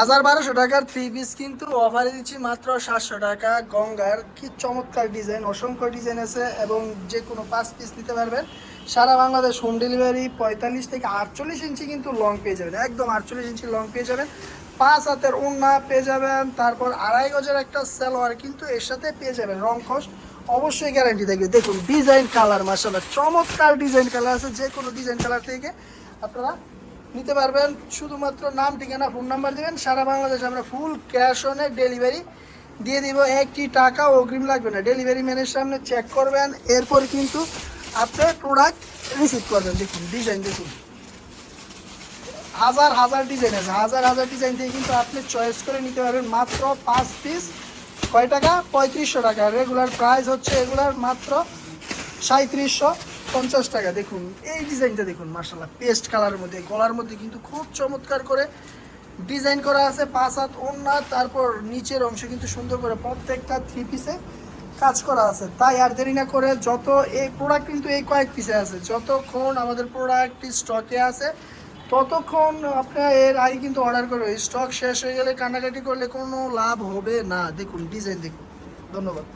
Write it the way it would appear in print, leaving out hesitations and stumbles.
১,১২০০ টাকার 3 পিস কিন্তু অফারে দিচ্ছি মাত্র ৭০০ টাকা। গঙ্গার কি চমৎকার ডিজাইন, অসংখ্য ডিজাইন আছে এবং যে কোনো 5 পিস নিতে পারবেন। সারা বাংলাদেশ হোম ডেলিভারি। ৪৫ থেকে ৪৮ ইঞ্চি কিন্তু লং পেয়ে যাবেন, একদম ৪৮ ইঞ্চি লং পেয়ে যাবেন। 5 হাতের ওড়না পেয়ে যাবেন, তারপর ২.৫ গজের একটা সালোয়ার কিন্তু এর সাথে পেয়ে যাবেন। রং খস অবশ্যই গ্যারান্টি থাকবে। দেখুন ডিজাইন কালার, মাশাআল্লাহ চমৎকার ডিজাইন কালার আছে। যে কোনো ডিজাইন কালার থেকে আপনারা নিতে পারবেন। শুধুমাত্র নাম, ঠিকানা, ফোন নাম্বার দেবেন। সারা বাংলাদেশে আমরা ফুল ক্যাশ অনে ডেলিভারি দিয়ে দিব। ১টি টাকা অগ্রিম লাগবে না। ডেলিভারি ম্যানের সামনে চেক করবেন, এরপর কিন্তু আপনি প্রোডাক্ট রিসিভ করবেন। দেখুন ডিজাইন, দেখুন হাজার হাজার ডিজাইন আছে। হাজার হাজার ডিজাইন থেকে কিন্তু আপনি চয়েস করে নিতে পারবেন। মাত্র 5 পিস কয় টাকা? ৩৫০০ টাকা। রেগুলার প্রাইস হচ্ছে এগুলার মাত্র ৩৭৫০ টাকা। দেখুন এই ডিজাইনটা দেখুন, মাশাআল্লাহ পেস্ট কালারের মধ্যে, গলার মধ্যে কিন্তু খুব চমৎকার করে ডিজাইন করা আছে। 5 হাত ওড়না, তারপর নিচের অংশে কিন্তু সুন্দর করে প্রত্যেকটা 3 পিসে কাজ করা আছে। তাই আর দেরি না করে, যত এই প্রোডাক্ট কিন্তু এই কয়েক পিসে আছে, যতক্ষণ আমাদের প্রোডাক্টটি স্টকে আছে ততক্ষণ আপনার এর আগে কিন্তু অর্ডার করবে। স্টক শেষ হয়ে গেলে কান্নাকাটি করলে কোনো লাভ হবে না। দেখুন ডিজাইন দেখুন। ধন্যবাদ।